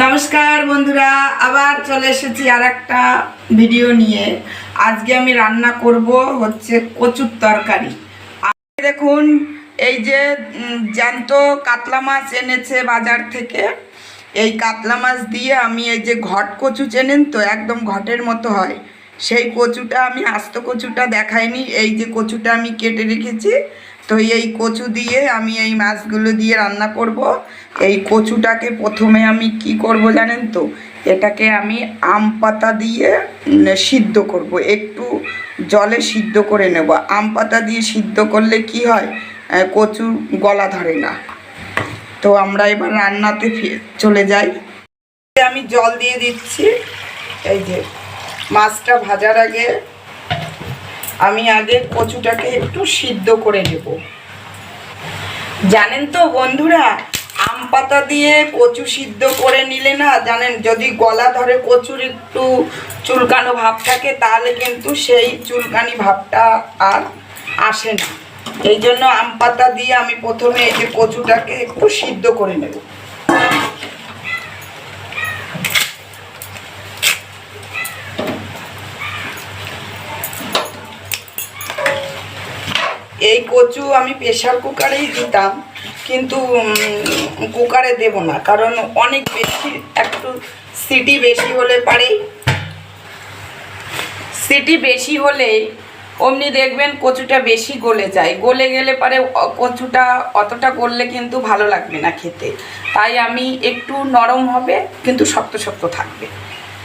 নমস্কার বন্ধুরা, আবার চলে এসেছি আর একটা ভিডিও নিয়ে। আজকে আমি রান্না করব হচ্ছে কচুর তরকারি। দেখুন, এই যে জ্যান্ত কাতলা মাছ এনেছে বাজার থেকে। এই কাতলা মাছ দিয়ে আমি এই যে ঘটকচু চেনেন তো, একদম ঘটের মতো হয় সেই কচুটা, আমি আস্ত কচুটা দেখাইনি। এই যে কচুটা আমি কেটে রেখেছি, তো এই কচু দিয়ে আমি এই মাছগুলো দিয়ে রান্না করব। এই কচুটাকে প্রথমে আমি কি করব জানেন তো, এটাকে আমি আম পাতা দিয়ে সিদ্ধ করব, একটু জলে সিদ্ধ করে নেব। আম পাতা দিয়ে সিদ্ধ করলে কি হয়, কচু গলা ধরে না। তো আমরা এবার রান্নাতে চলে যাই। আমি জল দিয়ে দিচ্ছি। এই যে মাছটা ভাজার আগে আমি আগে কচুটাকে একটু সিদ্ধ করে নেব। জানেন তো বন্ধুরা, আম পাতা দিয়ে কচু সিদ্ধ করে নিলে না, জানেন, যদি গলা ধরে কচুর একটু চুলকানো ভাব থাকে, তাহলে কিন্তু সেই চুলকানি ভাবটা আর আসে না। এই জন্য আম পাতা দিয়ে আমি প্রথমে এই যে কচুটাকে একটু সিদ্ধ করে নেব। এই কচু আমি প্রেশার কুকারেই দিতাম, কিন্তু কুকারে দেব না, কারণ অনেক বেশি, একটু সিটি বেশি হলে পারেই, সিটি বেশি হলেই অমনি দেখবেন কচুটা বেশি গলে যায়। গলে গেলে পারে কচুটা অতটা গললে কিন্তু ভালো লাগবে না খেতে। তাই আমি একটু নরম হবে কিন্তু শক্ত শক্ত থাকবে,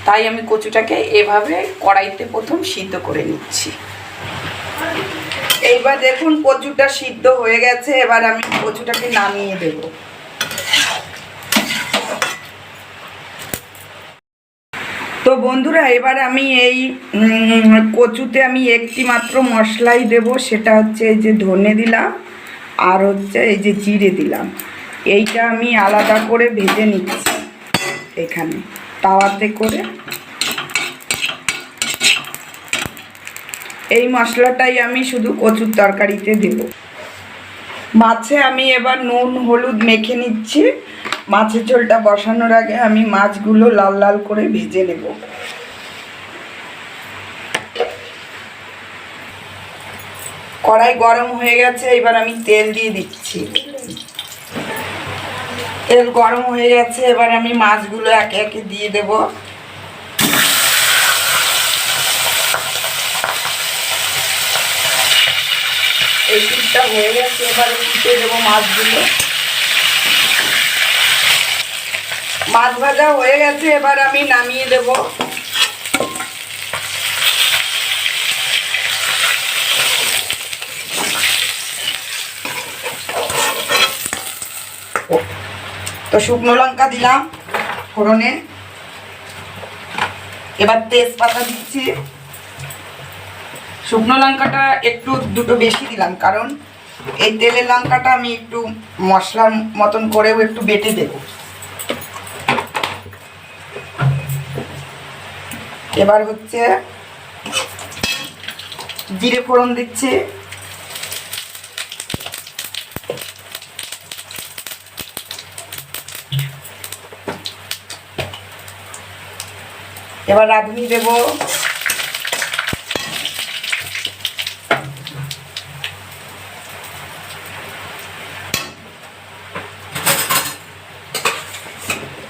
তাই আমি কচুটাকে এভাবে কড়াইতে প্রথম সিদ্ধ করে নিচ্ছি। এইবার দেখুন কচুটা সিদ্ধ হয়ে গেছে, এবার আমি কচুটাকে নামিয়ে দেব। তো বন্ধুরা, এবার আমি এই কচুতে আমি একটি মাত্র মশলাই দেব, সেটা হচ্ছে এই যে ধনে দিলাম আর হচ্ছে এই যে জিরে দিলাম। এইটা আমি আলাদা করে ভেজে নিচ্ছি এখানে তাওয়াতে করে। এই মশলাটাই আমি শুধু কচুর তরকারিতে দেব। মাছে আমি এবার নুন হলুদ মেখে নিচ্ছি। মাছের ঝোলটা বসানোর আগে আমি মাছগুলো লাল লাল করে ভেজে নেব। কড়াই গরম হয়ে গেছে, এবার আমি তেল দিয়ে দিচ্ছি। তেল গরম হয়ে গেছে, এবার আমি মাছগুলো একে একে দিয়ে দেব। এই পিঠটা হয়ে গেছে, এবারে ফুটে দেবো মাছগুলো। মাছ ভাজা হয়ে গেছে, এবার আমি নামিয়ে দেব। তো শুকনো লঙ্কা দিলাম ফোড়নে, এবার তেজপাতা দিচ্ছি। শুকনো লঙ্কাটা একটু দুটো বেশি দিলাম, কারণ এই তেলের লঙ্কাটা আমি একটু মশলার মতন করেও একটু বেটে দেব। এবার হচ্ছে জিরে ফোড়ন দিচ্ছি। এবার রাঁধুনি দেব।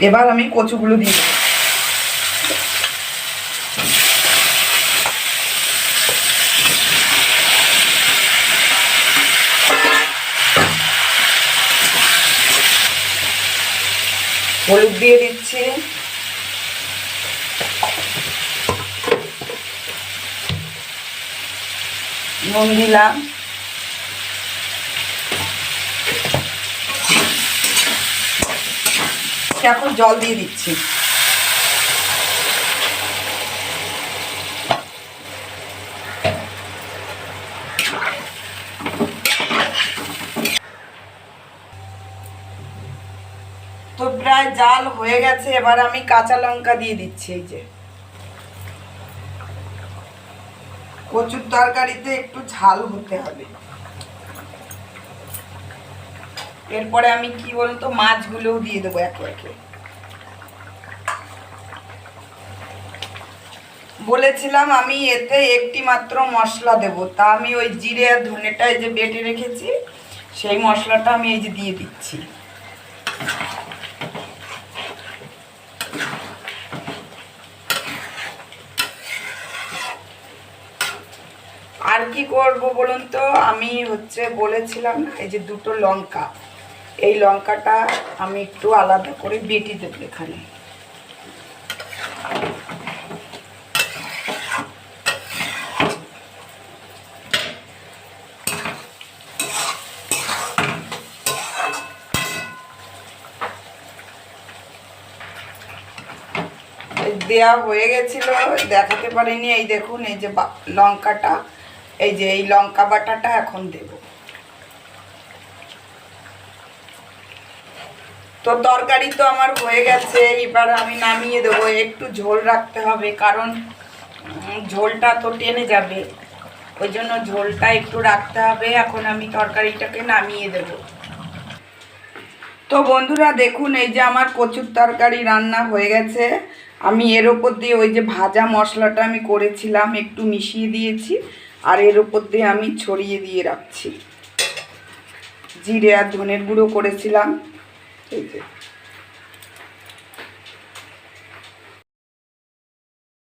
এবার আমি কচুগুলো দিয়ে দেব। হলুদ দিয়ে দিচ্ছি, নুন দিলাম, এখন জল দিয়ে দিচ্ছি। তো প্রায় জাল হয়ে গেছে, এবার আমি কাঁচা লঙ্কা দিয়ে দিচ্ছি। এই যে কচুর তরকারিতে একটু ঝাল হতে হবে। এরপরে আমি কি বলতো মাছগুলোও দিয়ে দেবো একে একে। বলেছিলাম আমি এতে একটি মাত্র মশলা দেব, তা আমি ওই জিরে আর ধনেটা এই যে বেটে রেখেছি সেই মশলাটা আমি এই যে দিয়ে দিচ্ছি। আর কি করব বলুন তো, আমি বলেছিলাম না এই যে দুটো লঙ্কা, এই লঙ্কাটা আমি একটু আলাদা করে বেটে দেবো এখানে। দেয়া হয়ে গেছিল, দেখাতে পারিনি। এই দেখুন এই যে লঙ্কাটা, এই যে এই লঙ্কা বাটাটা এখন দেব। তো তরকারি তো আমার হয়ে গেছে, এবার আমি নামিয়ে দেবো। একটু ঝোল রাখতে হবে, কারণ ঝোলটা তো টেনে যাবে, ওই জন্য ঝোলটা একটু রাখতে হবে। এখন আমি তরকারিটাকে নামিয়ে দেব। তো বন্ধুরা দেখুন এই যে আমার কচুর তরকারি রান্না হয়ে গেছে। আমি এর ওপর দিয়ে ওই যে ভাজা মশলাটা আমি করেছিলাম একটু মিশিয়ে দিয়েছি, আর এর ওপর দিয়ে আমি ছড়িয়ে দিয়ে রাখছি। জিরে আর ধনের গুঁড়ো করেছিলাম, এই যে